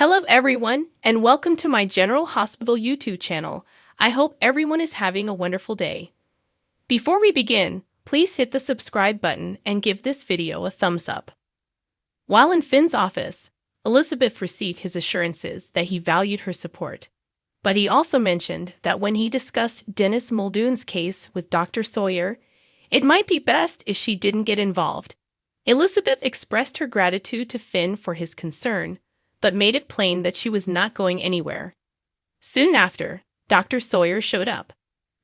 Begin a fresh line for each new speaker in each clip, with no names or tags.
Hello everyone, and welcome to my General Hospital YouTube channel. I hope everyone is having a wonderful day. Before we begin, please hit the subscribe button and give this video a thumbs up. While in Finn's office, Elizabeth received his assurances that he valued her support. But he also mentioned that when he discussed Dennis Muldoon's case with Dr. Sawyer, it might be best if she didn't get involved. Elizabeth expressed her gratitude to Finn for his concern, but made it plain that she was not going anywhere. Soon after, Dr. Sawyer showed up.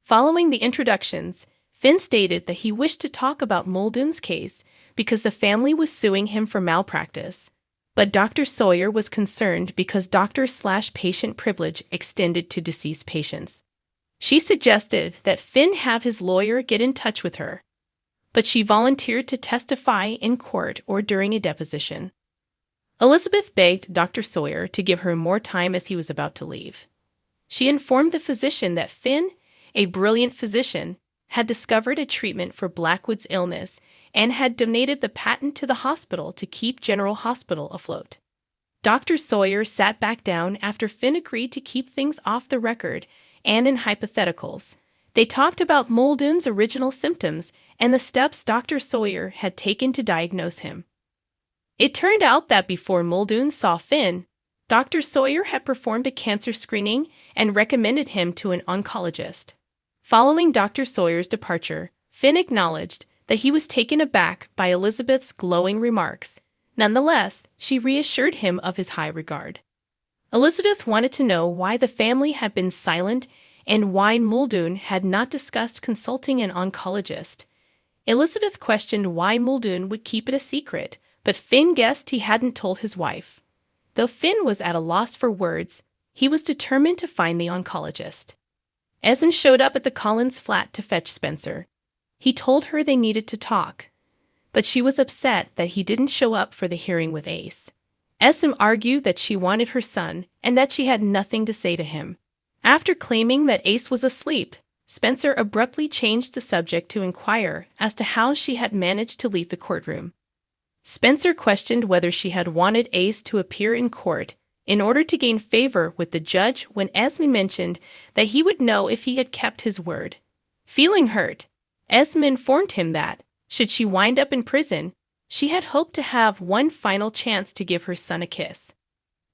Following the introductions, Finn stated that he wished to talk about Muldoon's case because the family was suing him for malpractice. But Dr. Sawyer was concerned because doctor/patient privilege extended to deceased patients. She suggested that Finn have his lawyer get in touch with her, but she volunteered to testify in court or during a deposition. Elizabeth begged Dr. Sawyer to give her more time as he was about to leave. She informed the physician that Finn, a brilliant physician, had discovered a treatment for Blackwood's illness and had donated the patent to the hospital to keep General Hospital afloat. Dr. Sawyer sat back down after Finn agreed to keep things off the record and in hypotheticals. They talked about Muldoon's original symptoms and the steps Dr. Sawyer had taken to diagnose him. It turned out that before Muldoon saw Finn, Dr. Sawyer had performed a cancer screening and recommended him to an oncologist. Following Dr. Sawyer's departure, Finn acknowledged that he was taken aback by Elizabeth's glowing remarks. Nonetheless, she reassured him of his high regard. Elizabeth wanted to know why the family had been silent and why Muldoon had not discussed consulting an oncologist. Elizabeth questioned why Muldoon would keep it a secret, but Finn guessed he hadn't told his wife. Though Finn was at a loss for words, he was determined to find the oncologist. Esme showed up at the Collins flat to fetch Spencer. He told her they needed to talk, but she was upset that he didn't show up for the hearing with Ace. Esme argued that she wanted her son and that she had nothing to say to him. After claiming that Ace was asleep, Spencer abruptly changed the subject to inquire as to how she had managed to leave the courtroom. Spencer questioned whether she had wanted Ace to appear in court in order to gain favor with the judge when Esme mentioned that he would know if he had kept his word. Feeling hurt, Esme informed him that, should she wind up in prison, she had hoped to have one final chance to give her son a kiss.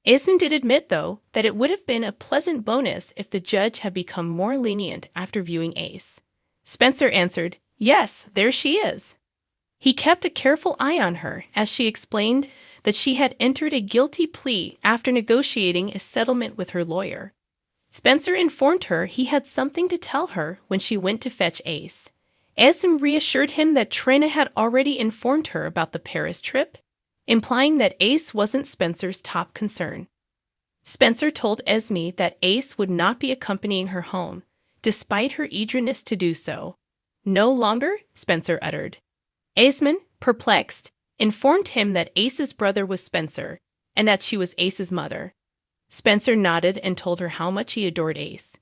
Esme did admit, though, that it would have been a pleasant bonus if the judge had become more lenient after viewing Ace. Spencer answered, "Yes, there she is." He kept a careful eye on her as she explained that she had entered a guilty plea after negotiating a settlement with her lawyer. Spencer informed her he had something to tell her when she went to fetch Ace. Esme reassured him that Trina had already informed her about the Paris trip, implying that Ace wasn't Spencer's top concern. Spencer told Esme that Ace would not be accompanying her home, despite her eagerness to do so. "No longer?" Spencer uttered. Esme, perplexed, informed him that Ace's brother was Spencer, and that she was Ace's mother. Spencer nodded and told her how much he adored Ace.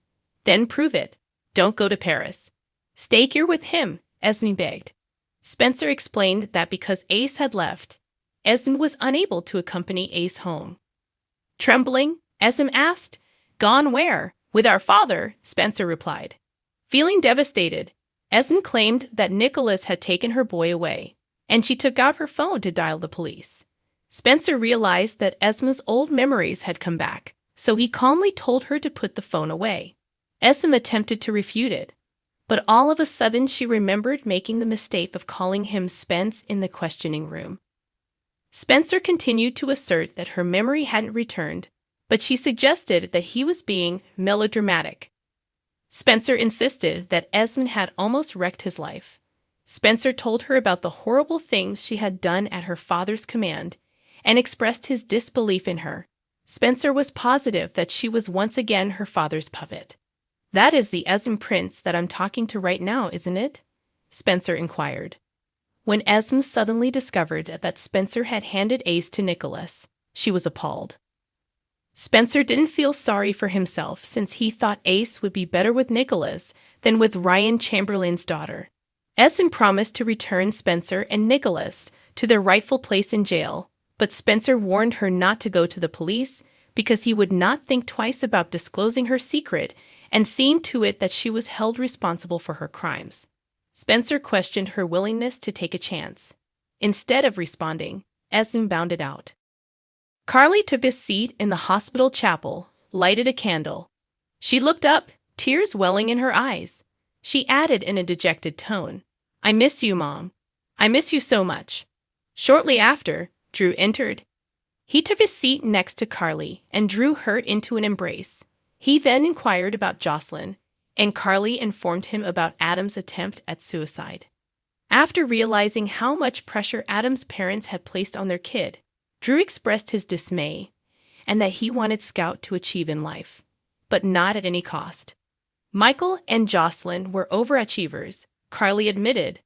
"Then prove it. Don't go to Paris. Stay here with him," Esme begged. Spencer explained that because Ace had left, Esme was unable to accompany Ace home. Trembling, Esme asked, "Gone where?" "With our father," Spencer replied. Feeling devastated, Esme claimed that Nicholas had taken her boy away, and she took out her phone to dial the police. Spencer realized that Esme's old memories had come back, so he calmly told her to put the phone away. Esme attempted to refute it, but all of a sudden she remembered making the mistake of calling him Spence in the questioning room. Spencer continued to assert that her memory hadn't returned, but she suggested that he was being melodramatic. Spencer insisted that Esme had almost wrecked his life. Spencer told her about the horrible things she had done at her father's command and expressed his disbelief in her. Spencer was positive that she was once again her father's puppet. "That is the Esme Prince that I'm talking to right now, isn't it?" Spencer inquired. When Esme suddenly discovered that Spencer had handed Ace to Nicholas, she was appalled. Spencer didn't feel sorry for himself since he thought Ace would be better with Nicholas than with Ryan Chamberlain's daughter. Esme promised to return Spencer and Nicholas to their rightful place in jail, but Spencer warned her not to go to the police because he would not think twice about disclosing her secret and seeing to it that she was held responsible for her crimes. Spencer questioned her willingness to take a chance. Instead of responding, Esme bounded out. Carly took a seat in the hospital chapel, lighted a candle. She looked up, tears welling in her eyes. She added in a dejected tone, "I miss you, Mom. I miss you so much." Shortly after, Drew entered. He took a seat next to Carly and drew her into an embrace. He then inquired about Jocelyn, and Carly informed him about Adam's attempt at suicide. After realizing how much pressure Adam's parents had placed on their kid, Drew expressed his dismay and that he wanted Scout to achieve in life, but not at any cost. Michael and Jocelyn were overachievers, Carly admitted,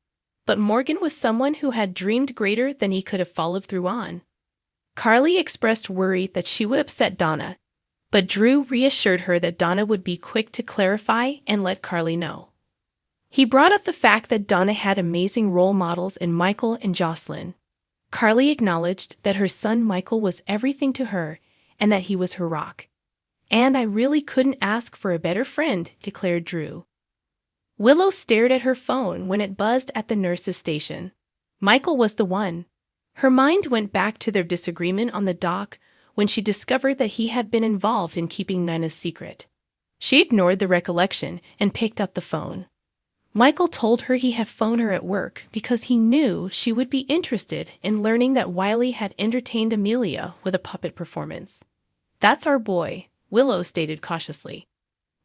but Morgan was someone who had dreamed greater than he could have followed through on. Carly expressed worry that she would upset Donna, but Drew reassured her that Donna would be quick to clarify and let Carly know. He brought up the fact that Donna had amazing role models in Michael and Jocelyn. Carly acknowledged that her son Michael was everything to her and that he was her rock. "And I really couldn't ask for a better friend," declared Drew. Willow stared at her phone when it buzzed at the nurse's station. Michael was the one. Her mind went back to their disagreement on the dock when she discovered that he had been involved in keeping Nina's secret. She ignored the recollection and picked up the phone. Michael told her he had phoned her at work because he knew she would be interested in learning that Wiley had entertained Amelia with a puppet performance. "That's our boy," Willow stated cautiously.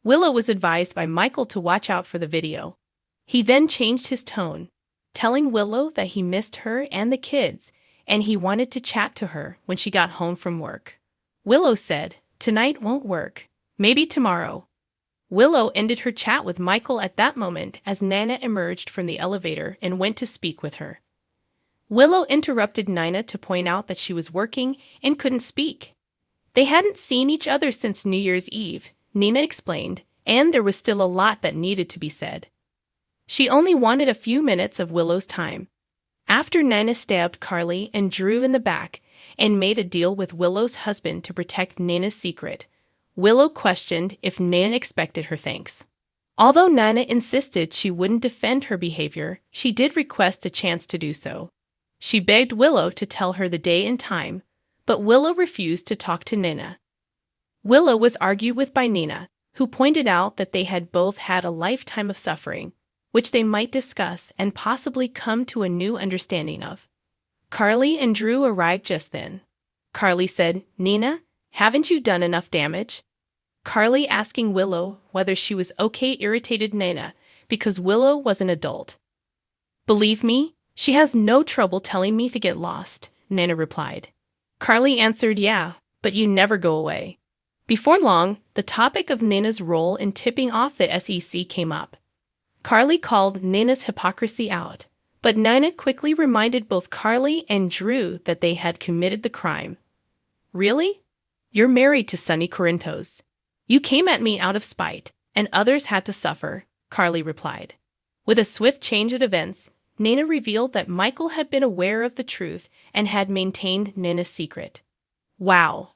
Willow was advised by Michael to watch out for the video. He then changed his tone, telling Willow that he missed her and the kids, and he wanted to chat to her when she got home from work. Willow said, "Tonight won't work. Maybe tomorrow." Willow ended her chat with Michael at that moment as Nina emerged from the elevator and went to speak with her. Willow interrupted Nina to point out that she was working and couldn't speak. They hadn't seen each other since New Year's Eve, Nina explained, and there was still a lot that needed to be said. She only wanted a few minutes of Willow's time. After Nina stabbed Carly and Drew in the back and made a deal with Willow's husband to protect Nina's secret, Willow questioned if Nina expected her thanks. Although Nina insisted she wouldn't defend her behavior, she did request a chance to do so. She begged Willow to tell her the day and time, but Willow refused to talk to Nina. Willow was argued with by Nina, who pointed out that they had both had a lifetime of suffering, which they might discuss and possibly come to a new understanding of. Carly and Drew arrived just then. Carly said, "Nina, haven't you done enough damage?" Carly asking Willow whether she was okay irritated Nina because Willow was an adult. "Believe me, she has no trouble telling me to get lost," Nina replied. Carly answered, "Yeah, but you never go away." Before long, the topic of Nina's role in tipping off the SEC came up. Carly called Nina's hypocrisy out, but Nina quickly reminded both Carly and Drew that they had committed the crime. "Really? You're married to Sonny Corinthos. You came at me out of spite, and others had to suffer," Carly replied. With a swift change of events, Nina revealed that Michael had been aware of the truth and had maintained Nina's secret. "Wow.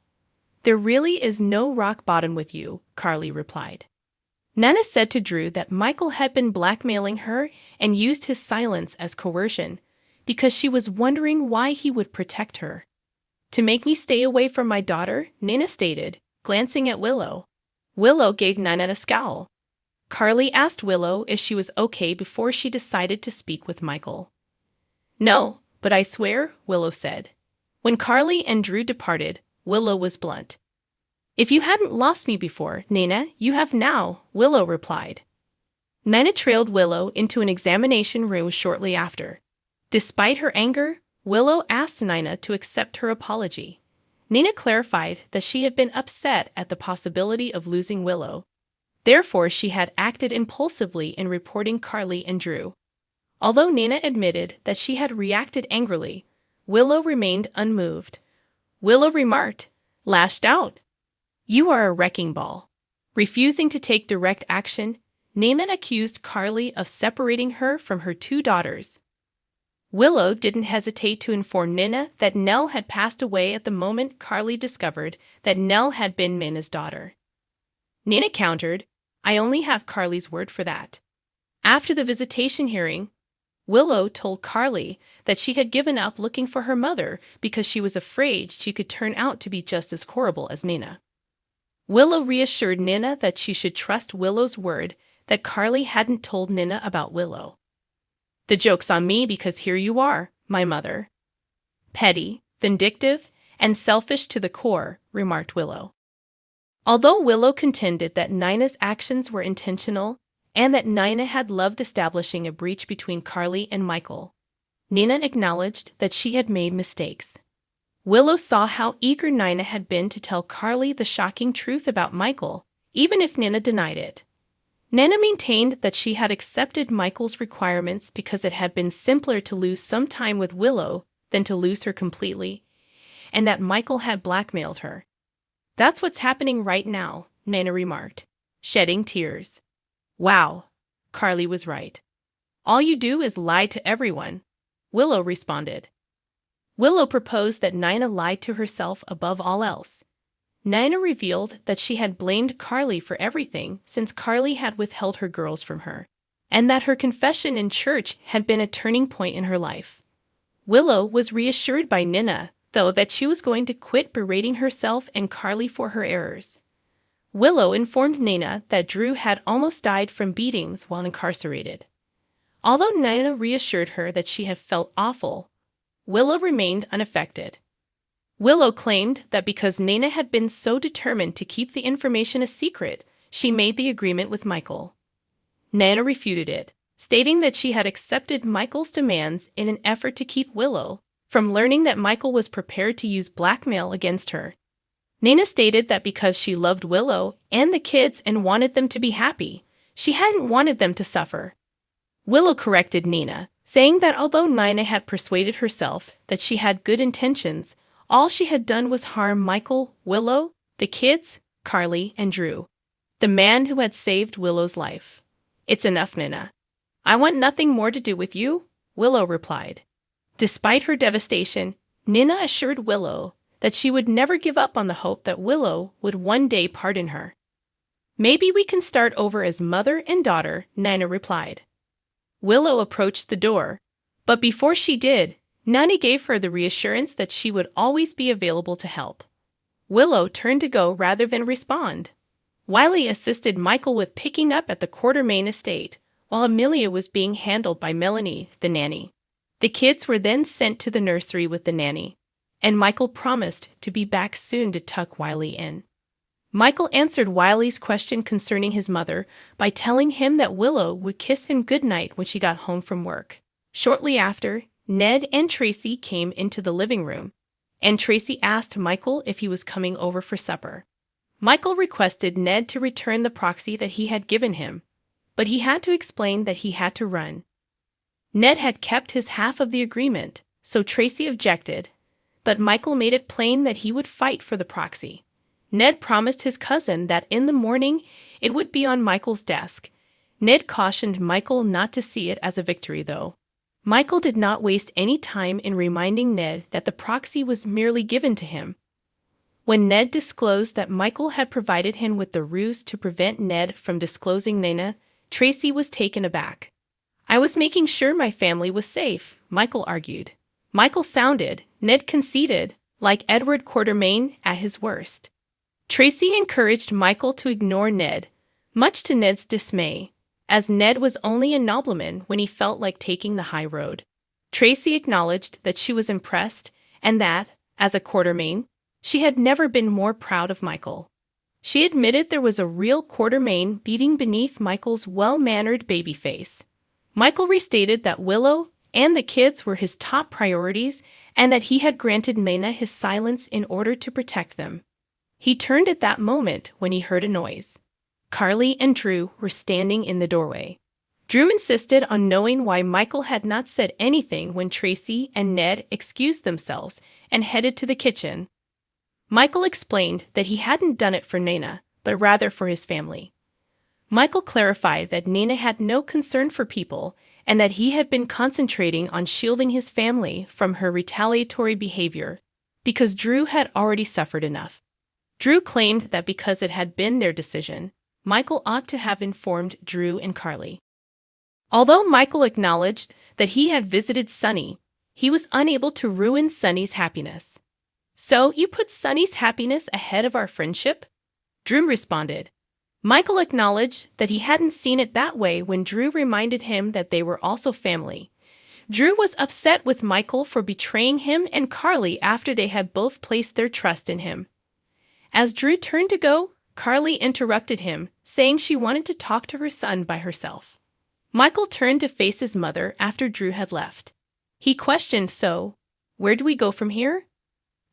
There really is no rock bottom with you," Carly replied. Nina said to Drew that Michael had been blackmailing her and used his silence as coercion because she was wondering why he would protect her. "To make me stay away from my daughter," Nina stated, glancing at Willow. Willow gave Nina a scowl. Carly asked Willow if she was okay before she decided to speak with Michael. "No, but I swear," Willow said. When Carly and Drew departed, Willow was blunt. "If you hadn't lost me before, Nina, you have now," Willow replied. Nina trailed Willow into an examination room shortly after. Despite her anger, Willow asked Nina to accept her apology. Nina clarified that she had been upset at the possibility of losing Willow. Therefore, she had acted impulsively in reporting Carly and Drew. Although Nina admitted that she had reacted angrily, Willow remained unmoved. Willow remarked, "Lashed out. You are a wrecking ball." Refusing to take direct action, Nina accused Carly of separating her from her two daughters. Willow didn't hesitate to inform Nina that Nell had passed away at the moment Carly discovered that Nell had been Nina's daughter. Nina countered, "I only have Carly's word for that." After the visitation hearing, Willow told Carly that she had given up looking for her mother because she was afraid she could turn out to be just as horrible as Nina. Willow reassured Nina that she should trust Willow's word that Carly hadn't told Nina about Willow. "The joke's on me because here you are, my mother." "Petty, vindictive, and selfish to the core," remarked Willow. Although Willow contended that Nina's actions were intentional and that Nina had loved establishing a breach between Carly and Michael, Nina acknowledged that she had made mistakes. Willow saw how eager Nina had been to tell Carly the shocking truth about Michael, even if Nina denied it. Nina maintained that she had accepted Michael's requirements because it had been simpler to lose some time with Willow than to lose her completely, and that Michael had blackmailed her. "That's what's happening right now," Nina remarked, shedding tears. "Wow," Carly was right. "All you do is lie to everyone," Willow responded. Willow proposed that Nina lied to herself above all else. Nina revealed that she had blamed Carly for everything since Carly had withheld her girls from her, and that her confession in church had been a turning point in her life. Willow was reassured by Nina, though, that she was going to quit berating herself and Carly for her errors. Willow informed Nina that Drew had almost died from beatings while incarcerated. Although Nina reassured her that she had felt awful, Willow remained unaffected. Willow claimed that because Nina had been so determined to keep the information a secret, she made the agreement with Michael. Nina refuted it, stating that she had accepted Michael's demands in an effort to keep Willow from learning that Michael was prepared to use blackmail against her. Nina stated that because she loved Willow and the kids and wanted them to be happy, she hadn't wanted them to suffer. Willow corrected Nina, saying that although Nina had persuaded herself that she had good intentions, all she had done was harm Michael, Willow, the kids, Carly, and Drew, the man who had saved Willow's life. "It's enough, Nina. I want nothing more to do with you," Willow replied. Despite her devastation, Nina assured Willow that she would never give up on the hope that Willow would one day pardon her. "Maybe we can start over as mother and daughter," Nina replied. Willow approached the door, but before she did, Nina gave her the reassurance that she would always be available to help. Willow turned to go rather than respond. Wiley assisted Michael with picking up at the Quartermain estate, while Amelia was being handled by Melanie, the nanny. The kids were then sent to the nursery with the nanny, and Michael promised to be back soon to tuck Wiley in. Michael answered Wiley's question concerning his mother by telling him that Willow would kiss him goodnight when she got home from work. Shortly after, Ned and Tracy came into the living room, and Tracy asked Michael if he was coming over for supper. Michael requested Ned to return the proxy that he had given him, but he had to explain that he had to run. Ned had kept his half of the agreement, so Tracy objected, but Michael made it plain that he would fight for the proxy. Ned promised his cousin that in the morning it would be on Michael's desk. Ned cautioned Michael not to see it as a victory, though. Michael did not waste any time in reminding Ned that the proxy was merely given to him. When Ned disclosed that Michael had provided him with the ruse to prevent Ned from disclosing Nina, Tracy was taken aback. "I was making sure my family was safe," Michael argued. Michael sounded, Ned conceded, like Edward Quartermain at his worst. Tracy encouraged Michael to ignore Ned, much to Ned's dismay, as Ned was only a nobleman when he felt like taking the high road. Tracy acknowledged that she was impressed and that, as a Quartermain, she had never been more proud of Michael. She admitted there was a real Quartermain beating beneath Michael's well-mannered baby face. Michael restated that Willow and the kids were his top priorities and that he had granted Nina his silence in order to protect them. He turned at that moment when he heard a noise. Carly and Drew were standing in the doorway. Drew insisted on knowing why Michael had not said anything when Tracy and Ned excused themselves and headed to the kitchen. Michael explained that he hadn't done it for Nina, but rather for his family. Michael clarified that Nina had no concern for people and that he had been concentrating on shielding his family from her retaliatory behavior because Drew had already suffered enough. Drew claimed that because it had been their decision, Michael ought to have informed Drew and Carly. Although Michael acknowledged that he had visited Sunny, he was unable to ruin Sunny's happiness. "So you put Sunny's happiness ahead of our friendship?" Drew responded. Michael acknowledged that he hadn't seen it that way when Drew reminded him that they were also family. Drew was upset with Michael for betraying him and Carly after they had both placed their trust in him. As Drew turned to go, Carly interrupted him, saying she wanted to talk to her son by herself. Michael turned to face his mother after Drew had left. He questioned, "So, where do we go from here?"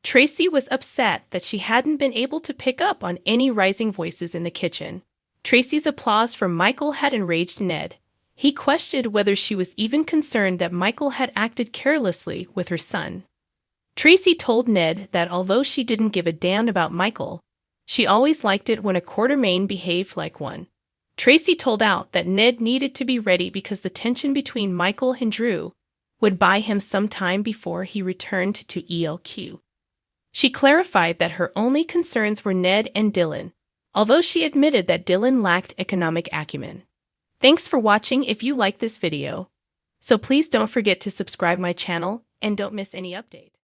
Tracy was upset that she hadn't been able to pick up on any rising voices in the kitchen. Tracy's applause for Michael had enraged Ned. He questioned whether she was even concerned that Michael had acted carelessly with her son. Tracy told Ned that although she didn't give a damn about Michael, she always liked it when a Quartermaine behaved like one. Tracy told out that Ned needed to be ready because the tension between Michael and Drew would buy him some time before he returned to ELQ. She clarified that her only concerns were Ned and Dylan, although she admitted that Dylan lacked economic acumen. Thanks for watching if you like this video. So please don't forget to subscribe my channel and don't miss any update.